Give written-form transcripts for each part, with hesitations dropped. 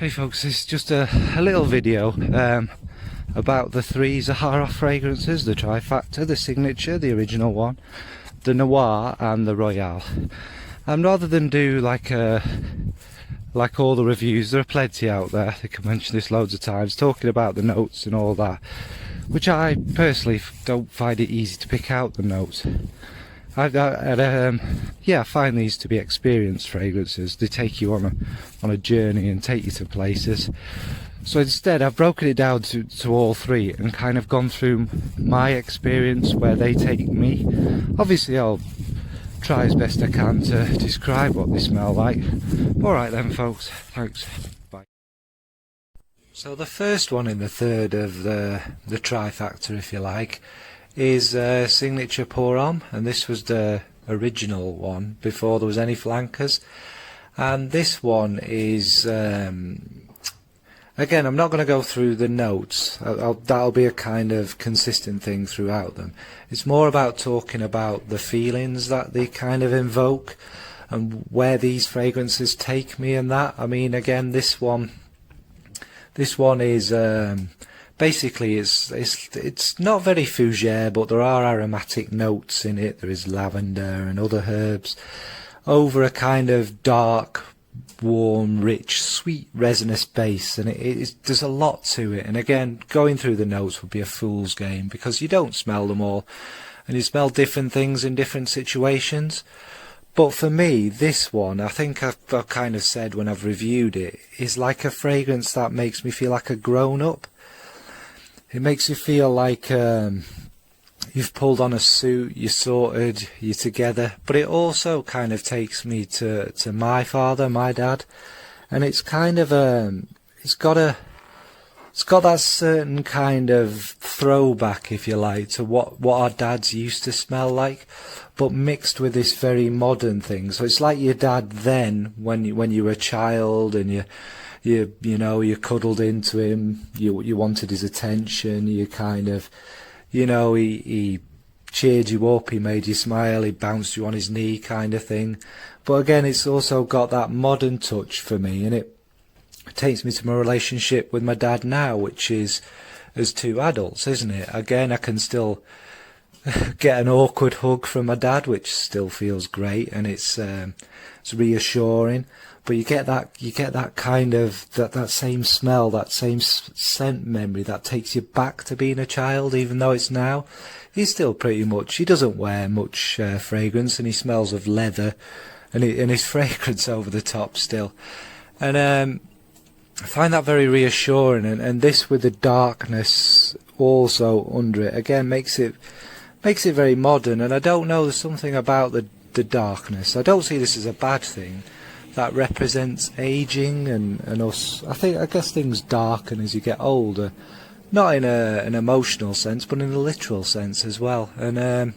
Hey folks, this is just a little video about the three Zaharoff fragrances, the Trifeca, the Signature, the original one, the Noir and the Royale. And rather than do like all the reviews, there are plenty out there, I think I mentioned this loads of times, talking about the notes and all that, which I personally don't find it easy to pick out the notes. I find these to be experienced fragrances. They take you on a journey and take you to places. So instead I've broken it down to all three and kind of gone through my experience, where they take me. Obviously I'll try as best I can to describe what they smell like. Alright then folks, thanks, bye. So the first one in the third of the Trifeca, if you like, is Signature Noir Homme, and this was the original one before there was any flankers. And this one is again, I'm not going to go through the notes. That'll be a kind of consistent thing throughout them. It's more about talking about the feelings that they kind of invoke and where these fragrances take me and that. I mean, again, this one is basically it's not very fougere, but there are aromatic notes in it. There is lavender and other herbs over a kind of dark, warm, rich, sweet, resinous base, and there's a lot to it. And again, going through the notes would be a fool's game, because you don't smell them all, and you smell different things in different situations. But for me, this one, I think I've kind of said when I've reviewed it, is like a fragrance that makes me feel like a grown-up. It makes you feel like you've pulled on a suit, you're sorted, you're together. But it also kind of takes me to my father, my dad, and it's kind of it's got that certain kind of throwback, if you like, to what our dads used to smell like, but mixed with this very modern thing. So it's like your dad then, when you were a child, and you cuddled into him, you wanted his attention, you kind of, he cheered you up, he made you smile, he bounced you on his knee kind of thing. But again, it's also got that modern touch for me, and it takes me to my relationship with my dad now, which is as two adults, isn't it? Again, I can still get an awkward hug from my dad, which still feels great, and it's reassuring. But you get that kind of that same smell, that same scent memory that takes you back to being a child, even though it's now. He's still pretty much, he doesn't wear much fragrance, and he smells of leather, and his fragrance over the top still. And I find that very reassuring, and this with the darkness also under it, again, makes it very modern. And I don't know, there's something about the darkness. I don't see this as a bad thing. That represents aging and us. I guess things darken as you get older, not in an emotional sense, but in a literal sense as well. And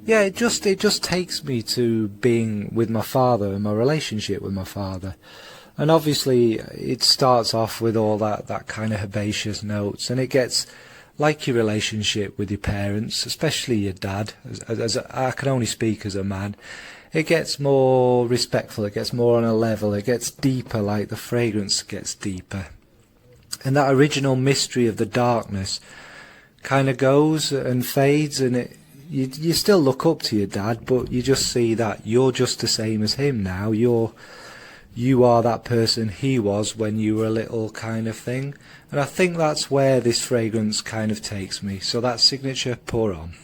yeah, it just takes me to being with my father and my relationship with my father. And obviously it starts off with all that kind of herbaceous notes, and it gets like your relationship with your parents, especially your dad. As I can only speak as a man. It gets more respectful, it gets more on a level, it gets deeper, like the fragrance gets deeper. And that original mystery of the darkness kind of goes and fades, and you still look up to your dad, but you just see that you're just the same as him now. You are that person he was when you were a little, kind of thing. And I think that's where this fragrance kind of takes me. So that's Signature Noir Homme.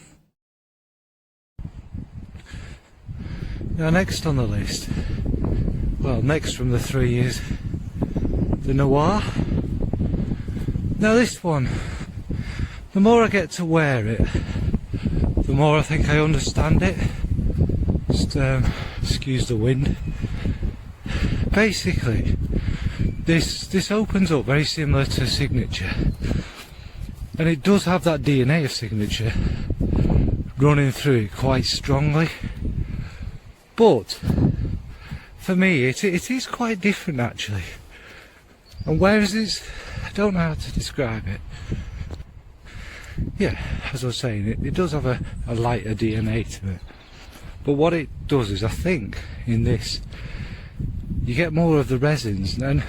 Now next on the list, well, next from the three is the Noir. Now this one, the more I get to wear it, the more I think I understand it. Just excuse the wind. Basically, this opens up very similar to Signature, and it does have that DNA of Signature running through it quite strongly. But for me, it is quite different actually. And whereas I don't know how to describe it. Yeah, as I was saying, it does have a lighter DNA to it. But what it does is, I think, in this, you get more of the resins, and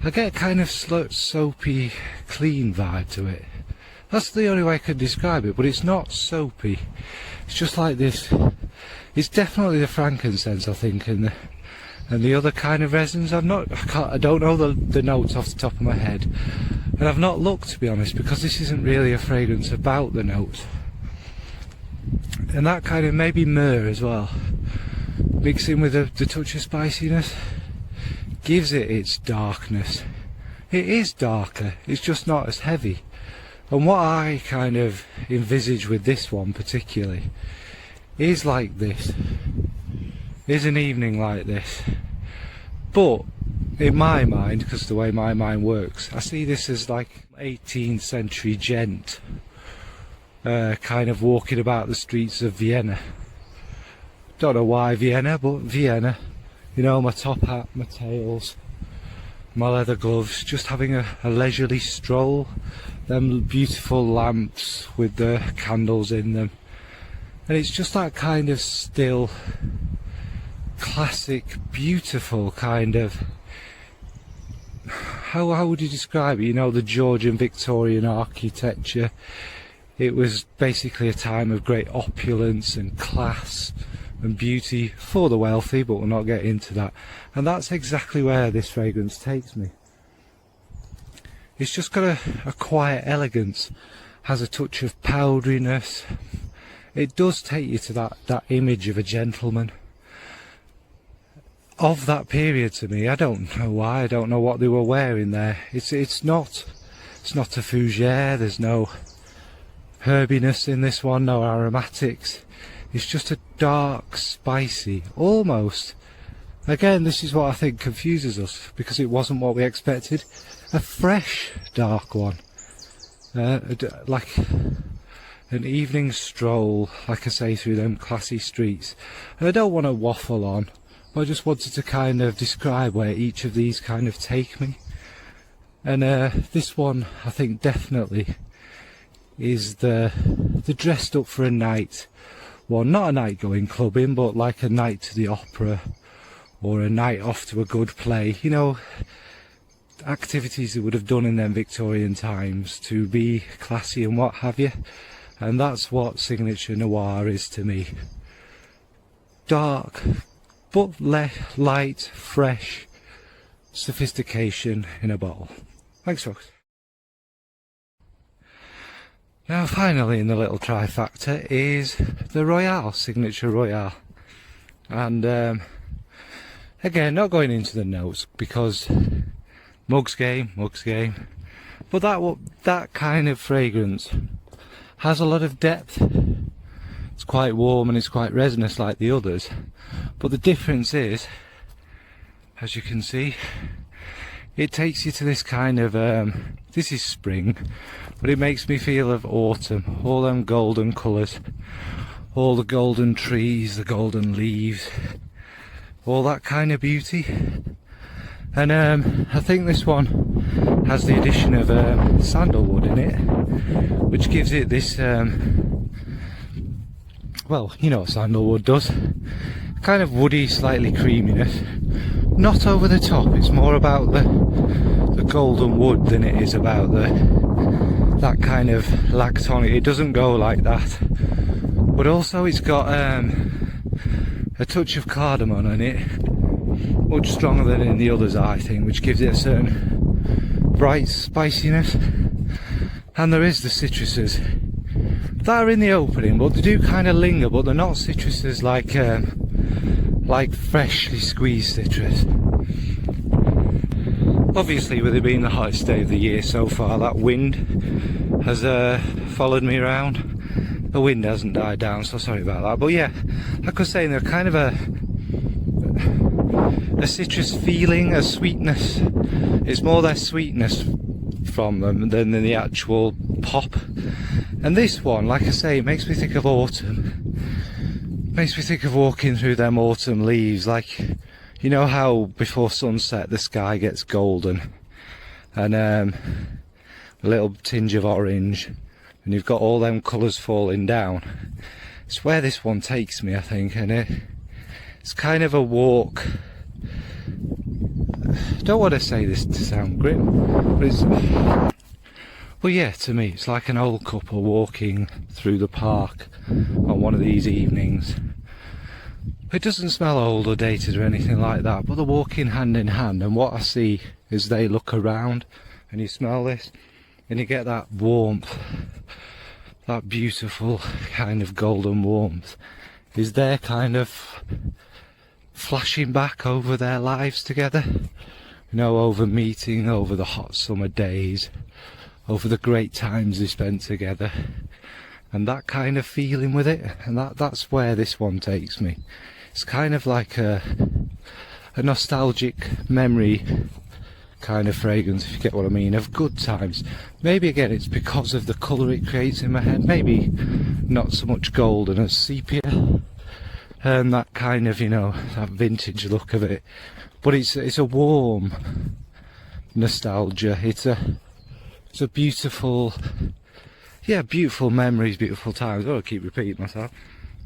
I get a kind of soapy, clean vibe to it. That's the only way I could describe it, but it's not soapy. It's just like this. It's definitely the frankincense, I think, and the other kind of resins. I don't know the notes off the top of my head, and I've not looked, to be honest, because this isn't really a fragrance about the notes. And that kind of maybe myrrh as well, mixing with the touch of spiciness, gives it its darkness. It is darker, it's just not as heavy. And what I kind of envisage with this one particularly is like this, is an evening like this. But in my mind, because the way my mind works, I see this as like 18th century gent kind of walking about the streets of Vienna. Don't know why Vienna, but Vienna. You know, my top hat, my tails, my leather gloves, just having a leisurely stroll. Them beautiful lamps with the candles in them, and it's just that kind of still, classic, beautiful kind of, how would you describe it? You know, the Georgian Victorian architecture. It was basically a time of great opulence and class and beauty for the wealthy, but we'll not get into that. And that's exactly where this fragrance takes me. It's just got a quiet elegance, has a touch of powderiness. It does take you to that image of a gentleman of that period to me. I don't know why, I don't know what they were wearing there. It's not a fougere, there's no herbiness in this one, no aromatics. It's just a dark, spicy, almost, again, this is what I think confuses us, because it wasn't what we expected, a fresh dark one, like an evening stroll, like I say, through them classy streets. And I don't want to waffle on, but I just wanted to kind of describe where each of these kind of take me. And this one, I think, definitely is the dressed up for a night one, not a night going clubbing, but like a night to the opera or a night off to a good play, you know, activities that would have done in them Victorian times to be classy and what have you. And that's what signature noir is to me. Dark but light, fresh sophistication in a bottle. Thanks, folks. Now finally in the little trifecta is the Royale, signature Royale. And again, not going into the notes because mugs game, but that kind of fragrance has a lot of depth. It's quite warm and it's quite resinous like the others, but the difference is, as you can see, it takes you to this kind of this is spring, but it makes me feel of autumn, all them golden colours, all the golden trees, the golden leaves, all that kind of beauty. And I think this one has the addition of sandalwood in it, which gives it this well, you know what sandalwood does, kind of woody, slightly creaminess, not over the top. It's more about the golden wood than it is about that kind of lactonic. It doesn't go like that, but also it's got a touch of cardamom in it, much stronger than in the others, I think, which gives it a certain bright spiciness. And there is the citruses that are in the opening, but they do kind of linger, but they're not citruses like freshly squeezed citrus. Obviously, with it being the hottest day of the year so far, that wind has followed me around. The wind hasn't died down, so sorry about that. But yeah, like I was saying, they're kind of a citrus feeling, a sweetness. It's more their sweetness from them than the actual pop. And this one, like I say, it makes me think of autumn. Makes me think of walking through them autumn leaves, like, you know how before sunset the sky gets golden and a little tinge of orange, and you've got all them colours falling down. It's where this one takes me, I think, and it's kind of a walk don't want to say this to sound grim, but it's... Well, yeah, to me, it's like an old couple walking through the park on one of these evenings. It doesn't smell old or dated or anything like that, but they're walking hand in hand, and what I see is they look around, and you smell this, and you get that warmth, that beautiful kind of golden warmth, is they're kind of flashing back over their lives together, you know, over meeting, over the hot summer days, over the great times they spent together, and that kind of feeling with it, and that's where this one takes me. It's kind of like a nostalgic memory kind of fragrance, if you get what I mean, of good times. Maybe again it's because of the colour it creates in my head, maybe not so much golden as sepia, and that kind of, you know, that vintage look of it, but it's a warm nostalgia. It's a beautiful, yeah, beautiful memories, beautiful times. Oh, I keep repeating myself,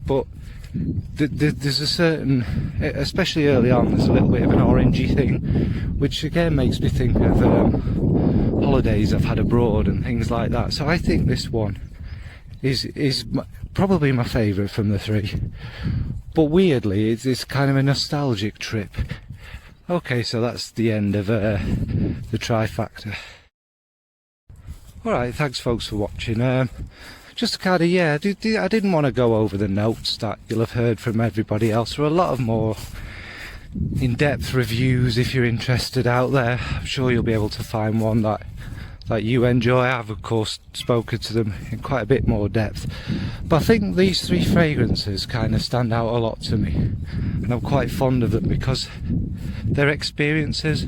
but there's a certain, especially early on, there's a little bit of an orangey thing, which again makes me think of holidays I've had abroad and things like that. So I think this one is probably my favourite from the three, but weirdly it's kind of a nostalgic trip. Okay, so that's the end of the Trifeca. Alright, thanks folks for watching. Just to kind of, yeah, I didn't want to go over the notes that you'll have heard from everybody else. There are a lot of more in-depth reviews if you're interested out there. I'm sure you'll be able to find one that you enjoy. I've of course spoken to them in quite a bit more depth, but I think these three fragrances kind of stand out a lot to me, and I'm quite fond of them because they're experiences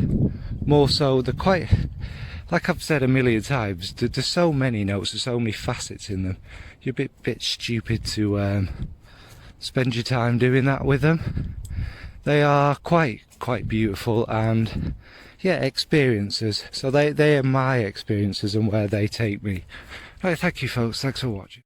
more so. They're quite, like I've said a million times, there's so many notes, there's so many facets in them. You're a bit stupid to spend your time doing that with them. They are quite beautiful and, yeah, experiences. So they are my experiences and where they take me. Right, thank you folks, thanks for watching.